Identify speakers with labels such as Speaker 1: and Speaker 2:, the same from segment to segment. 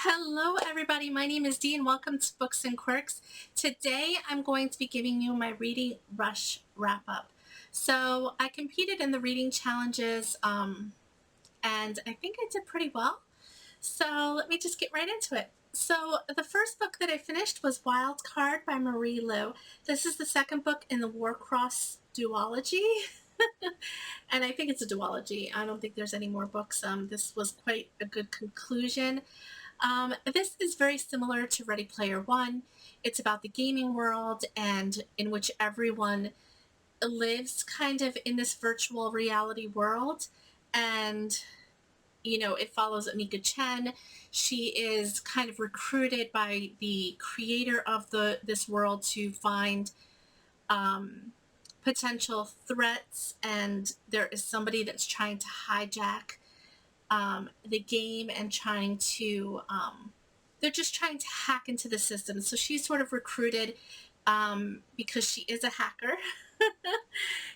Speaker 1: Hello everybody, my name is Dee and welcome to Books and Quirks. Today I'm going to be giving you my reading rush wrap up. So I competed in the reading challenges and I think I did pretty well. So let me just get right into it. So the first book that I finished was Wildcard by Marie Lu. This is the second book in the Warcross duology. And I think it's a duology. I don't think there's any more books. This was quite a good conclusion. This is very similar to Ready Player One. It's about the gaming world and in which everyone lives kind of in this virtual reality world. And, it follows Amika Chen. She is kind of recruited by the creator of this world to find potential threats. And there is somebody that's trying to hijack the game and they're just trying to hack into the system. So she's sort of recruited because she is a hacker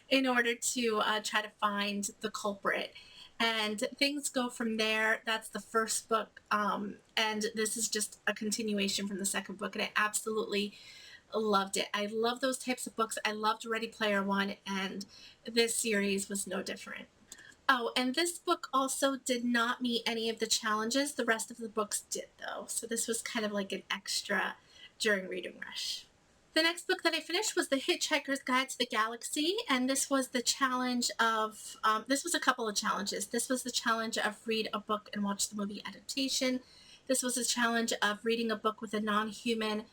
Speaker 1: in order to try to find the culprit. And things go from there. That's the first book. And this is just a continuation from the second book. And I absolutely loved it. I love those types of books. I loved Ready Player One, and this series was no different. Oh, and this book also did not meet any of the challenges. The rest of the books did, though. So this was kind of like an extra during Reading Rush. The next book that I finished was The Hitchhiker's Guide to the Galaxy, and this was the challenge of, this was a couple of challenges. This was the challenge of read a book and watch the movie adaptation. This was a challenge of reading a book with a non-human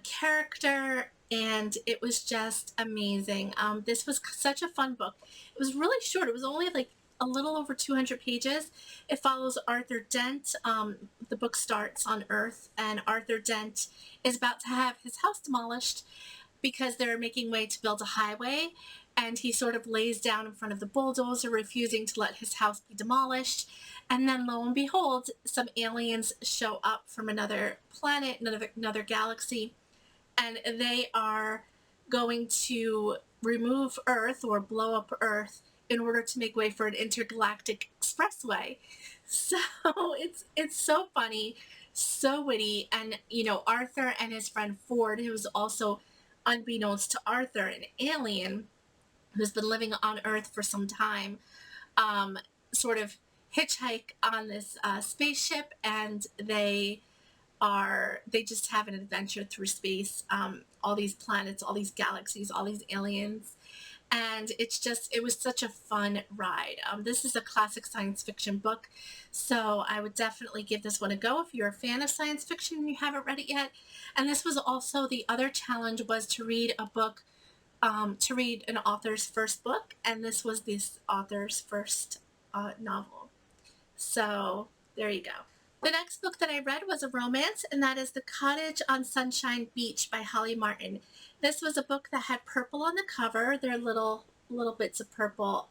Speaker 1: character, and it was just amazing. This was such a fun book. It was really short. It was only like a little over 200 pages. It follows Arthur Dent. The book starts on Earth, and Arthur Dent is about to have his house demolished because they're making way to build a highway, and he sort of lays down in front of the bulldozer, refusing to let his house be demolished. And then lo and behold, some aliens show up from another planet, another galaxy, and they are going to remove Earth or blow up Earth in order to make way for an intergalactic expressway. So it's so funny, so witty, and Arthur and his friend Ford, who is also, unbeknownst to Arthur, an alien who's been living on Earth for some time, sort of hitchhike on this spaceship, and they just have an adventure through space, all these planets, all these galaxies, all these aliens. And it was such a fun ride. This is a classic science fiction book, so I would definitely give this one a go if you're a fan of science fiction and you haven't read it yet. And this was also, the other challenge was to read a book, to read an author's first book, and this was this author's first novel. So there you go. The next book that I read was a romance, and that is The Cottage on Sunshine Beach by Holly Martin. This was a book that had purple on the cover. There are little bits of purple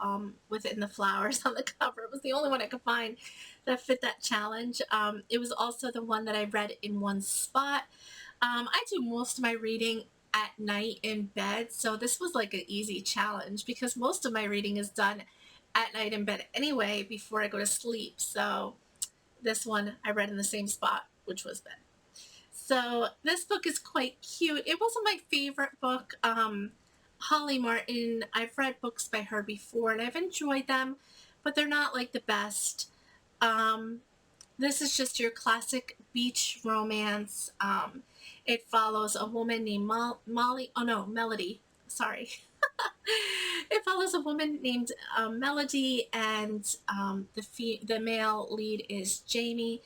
Speaker 1: within the flowers on the cover. It was the only one I could find that fit that challenge. It was also the one that I read in one spot. I do most of my reading at night in bed, so this was like an easy challenge because most of my reading is done at night in bed anyway before I go to sleep. So this one I read in the same spot, which was bed. So this book is quite cute. It wasn't my favorite book. Holly Martin, I've read books by her before and I've enjoyed them, but they're not like the best. This is just your classic beach romance. It follows a woman named Melody. Sorry. It follows a woman named Melody, and the male lead is Jamie.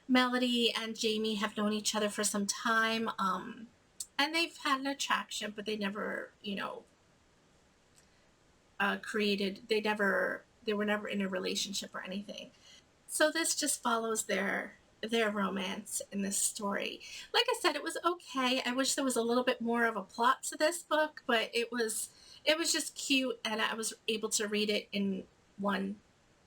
Speaker 1: Melody and Jamie have known each other for some time, and they've had an attraction, but they never, they were never in a relationship or anything. So this just follows their romance in this story. Like I said, it was okay. I wish there was a little bit more of a plot to this book, but it was just cute, and I was able to read it in one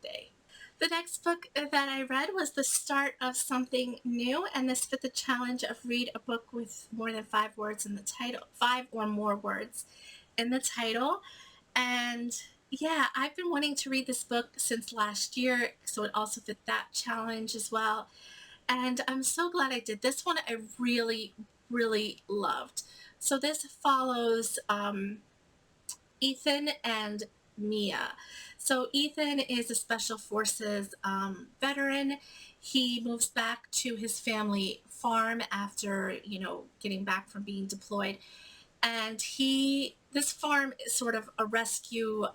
Speaker 1: day. The next book that I read was the start of something new, and this fit the challenge of read a book with more than 5 words in the title, 5 or more words in the title. And yeah, I've been wanting to read this book since last year, so it also fit that challenge as well. And I'm so glad I did. This one I really, really loved. So this follows Ethan and Mia. So Ethan is a special forces veteran. He moves back to his family farm after, getting back from being deployed. And this farm is sort of a rescue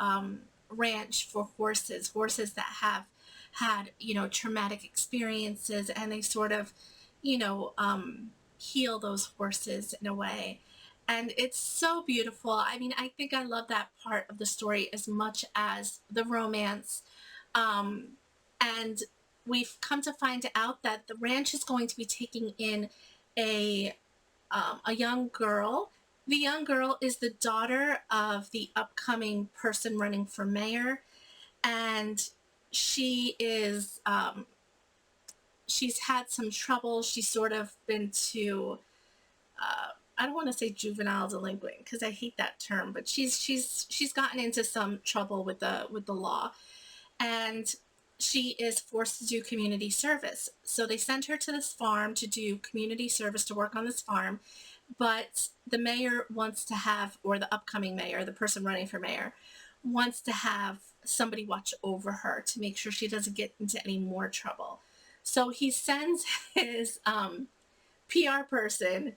Speaker 1: ranch for horses that have had, traumatic experiences, and they sort of, you know, um, heal those horses in a way. And it's so beautiful. I mean, I think I love that part of the story as much as the romance. Um, and we've come to find out that the ranch is going to be taking in a a young girl. The young girl is the daughter of the upcoming person running for mayor, and she is she's had some trouble. She's sort of been to I don't want to say juvenile delinquent because I hate that term, but she's gotten into some trouble with the law, and she is forced to do community service. So they sent her to this farm to do community service, to work on this farm, but the mayor wants to have, or the upcoming mayor, the person running for mayor, wants to have somebody watch over her to make sure she doesn't get into any more trouble. So he sends his PR person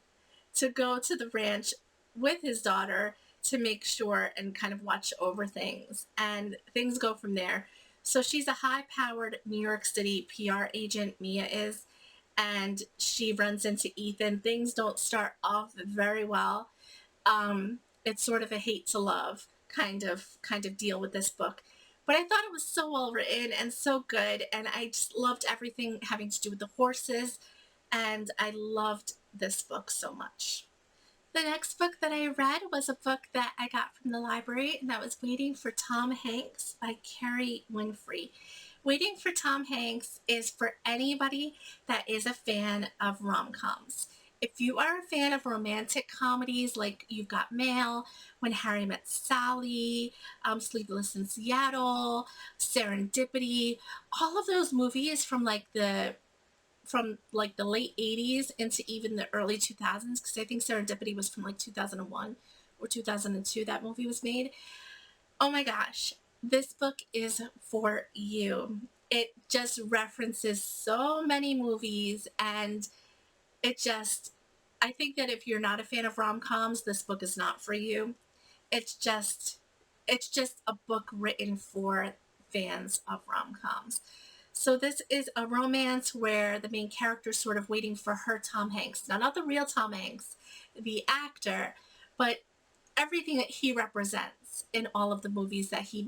Speaker 1: to go to the ranch with his daughter to make sure and kind of watch over things. And things go from there. So she's a high powered New York City PR agent, Mia is, and she runs into Ethan. Things don't start off very well. It's sort of a hate to love kind of deal with this book. But I thought it was so well written and so good, and I just loved everything having to do with the horses, and I loved this book so much. The next book that I read was a book that I got from the library, and that was Waiting for Tom Hanks by Carrie Winfrey. Waiting for Tom Hanks is for anybody that is a fan of rom-coms. If you are a fan of romantic comedies like You've Got Mail, When Harry Met Sally, Sleepless in Seattle, Serendipity, all of those movies from like the late 80s into even the early 2000s, because I think Serendipity was from like 2001 or 2002 that movie was made. Oh my gosh, this book is for you. It just references so many movies, and it just, I think that if you're not a fan of rom-coms, this book is not for you. It's just it's just a book written for fans of rom-coms. So this is a romance where the main character is sort of waiting for her Tom Hanks. Now, not the real Tom Hanks, the actor, but everything that he represents in all of the movies that he's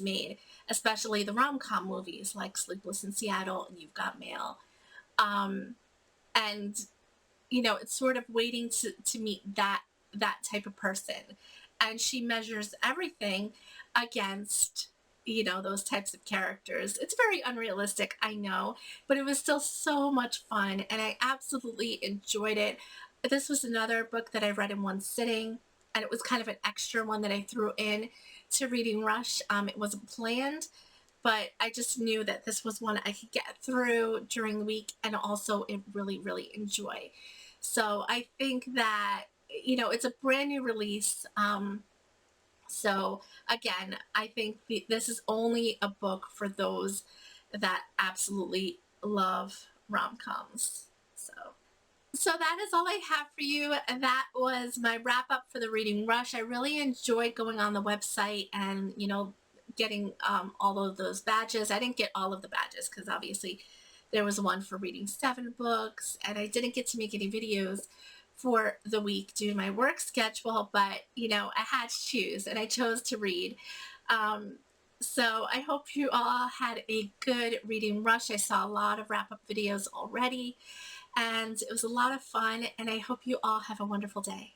Speaker 1: made, especially the rom-com movies like Sleepless in Seattle and You've Got Mail. Um, and it's sort of waiting to meet that type of person, and she measures everything against those types of characters. It's very unrealistic, I know, but it was still so much fun, and I absolutely enjoyed it. This was another book that I read in one sitting, and it was kind of an extra one that I threw in to Reading Rush. It wasn't planned, but I just knew that this was one I could get through during the week and also really, really enjoy. So I think that, it's a brand new release. So again, I think this is only a book for those that absolutely love rom-coms. So that is all I have for you. That was my wrap up for the Reading Rush. I really enjoyed going on the website and, getting all of those badges. I didn't get all of the badges because obviously there was one for reading 7 books, and I didn't get to make any videos for the week due to my work schedule, but, I had to choose, and I chose to read. Um, so I hope you all had a good Reading Rush. I saw a lot of wrap-up videos already, and it was a lot of fun, and I hope you all have a wonderful day.